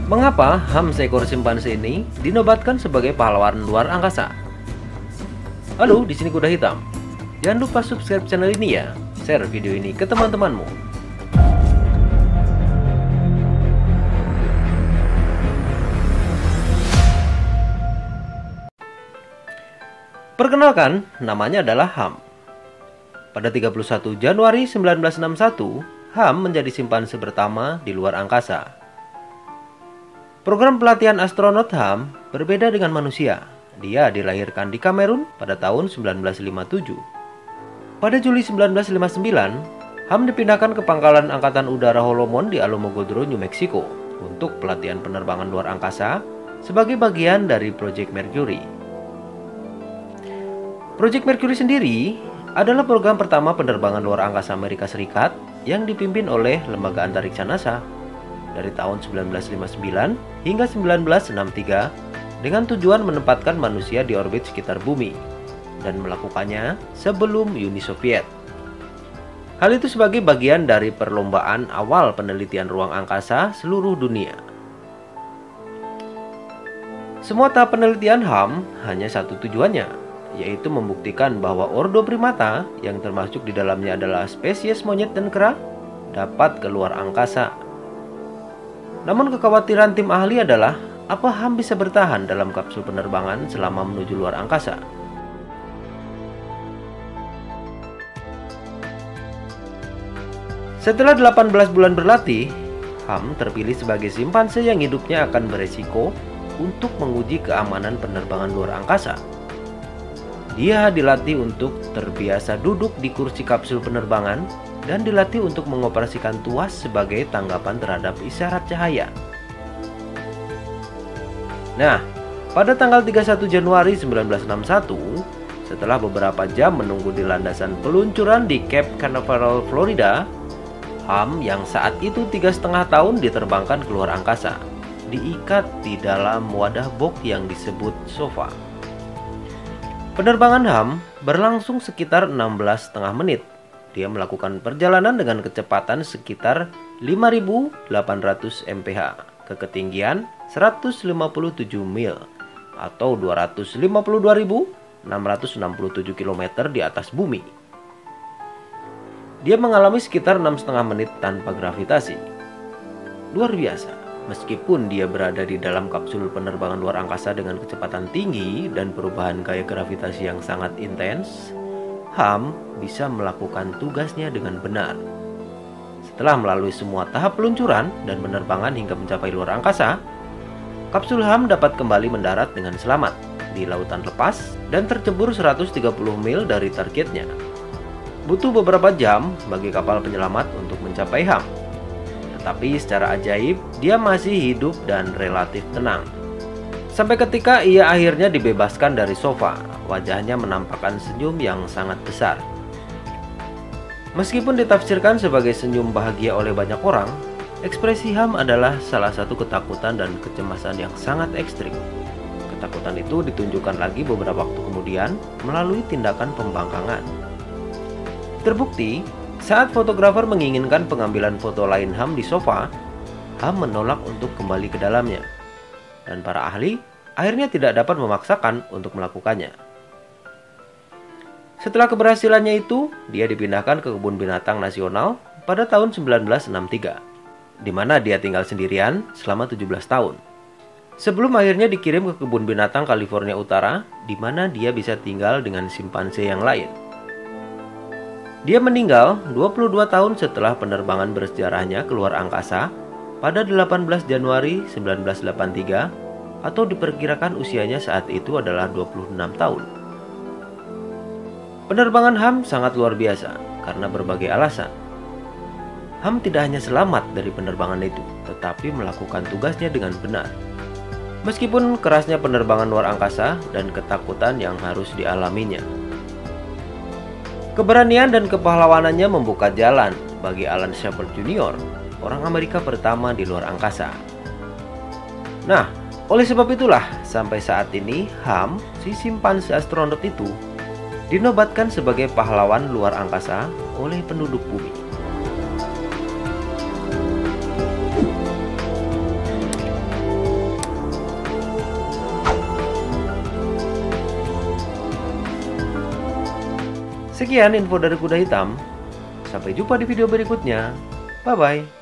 Mengapa Ham seekor simpanse ini dinobatkan sebagai pahlawan luar angkasa? Halo, di sini Kuda Hitam. Jangan lupa subscribe channel ini ya. Share video ini ke teman-temanmu. Perkenalkan, namanya adalah Ham. Pada 31 Januari 1961, Ham menjadi simpanse pertama di luar angkasa. Program pelatihan astronot Ham berbeda dengan manusia. Dia dilahirkan di Kamerun pada tahun 1957. Pada Juli 1959, Ham dipindahkan ke pangkalan Angkatan Udara Holomon di Alamogordo, New Mexico untuk pelatihan penerbangan luar angkasa sebagai bagian dari Project Mercury. Project Mercury sendiri adalah program pertama penerbangan luar angkasa Amerika Serikat yang dipimpin oleh Lembaga Antariksa NASA dari tahun 1959 hingga 1963 dengan tujuan menempatkan manusia di orbit sekitar bumi dan melakukannya sebelum Uni Soviet. Hal itu sebagai bagian dari perlombaan awal penelitian ruang angkasa seluruh dunia. Semua tahap penelitian Ham hanya satu tujuannya, yaitu membuktikan bahwa ordo primata yang termasuk di dalamnya adalah spesies monyet dan kera dapat keluar angkasa. Namun kekhawatiran tim ahli adalah apa Ham bisa bertahan dalam kapsul penerbangan selama menuju luar angkasa. Setelah 18 bulan berlatih, Ham terpilih sebagai simpanse yang hidupnya akan beresiko untuk menguji keamanan penerbangan luar angkasa. Dia dilatih untuk terbiasa duduk di kursi kapsul penerbangan dan dilatih untuk mengoperasikan tuas sebagai tanggapan terhadap isyarat cahaya. Nah, pada tanggal 31 Januari 1961, setelah beberapa jam menunggu di landasan peluncuran di Cape Canaveral, Florida, Ham yang saat itu 3,5 tahun diterbangkan keluar angkasa, diikat di dalam wadah box yang disebut sofa. Penerbangan Ham berlangsung sekitar 16,5 menit. Dia melakukan perjalanan dengan kecepatan sekitar 5.800 mph ke ketinggian 157 mil atau 252.667 km di atas bumi. Dia mengalami sekitar 6,5 menit tanpa gravitasi. Luar biasa. Meskipun dia berada di dalam kapsul penerbangan luar angkasa dengan kecepatan tinggi dan perubahan gaya gravitasi yang sangat intens, Ham bisa melakukan tugasnya dengan benar. Setelah melalui semua tahap peluncuran dan penerbangan hingga mencapai luar angkasa, kapsul Ham dapat kembali mendarat dengan selamat di lautan lepas dan tercebur 130 mil dari targetnya. Butuh beberapa jam bagi kapal penyelamat untuk mencapai Ham. Tapi secara ajaib, dia masih hidup dan relatif tenang. Sampai ketika ia akhirnya dibebaskan dari sofa, wajahnya menampakkan senyum yang sangat besar. Meskipun ditafsirkan sebagai senyum bahagia oleh banyak orang, ekspresi Ham adalah salah satu ketakutan dan kecemasan yang sangat ekstrim. Ketakutan itu ditunjukkan lagi beberapa waktu kemudian melalui tindakan pembangkangan. Terbukti, saat fotografer menginginkan pengambilan foto lain Ham di sofa, Ham menolak untuk kembali ke dalamnya. Dan para ahli akhirnya tidak dapat memaksakan untuk melakukannya. Setelah keberhasilannya itu, dia dipindahkan ke Kebun Binatang Nasional pada tahun 1963, di mana dia tinggal sendirian selama 17 tahun. Sebelum akhirnya dikirim ke Kebun Binatang California Utara, di mana dia bisa tinggal dengan simpanse yang lain. Dia meninggal 22 tahun setelah penerbangan bersejarahnya keluar angkasa pada 18 Januari 1983 atau diperkirakan usianya saat itu adalah 26 tahun. Penerbangan Ham sangat luar biasa karena berbagai alasan. Ham tidak hanya selamat dari penerbangan itu, tetapi melakukan tugasnya dengan benar. Meskipun kerasnya penerbangan luar angkasa dan ketakutan yang harus dialaminya. Keberanian dan kepahlawanannya membuka jalan bagi Alan Shepard Jr., orang Amerika pertama di luar angkasa. Nah, oleh sebab itulah sampai saat ini Ham, si simpanse astronot itu, dinobatkan sebagai pahlawan luar angkasa oleh penduduk bumi. Sekian info dari kuda hitam. Sampai jumpa di video berikutnya. Bye-bye.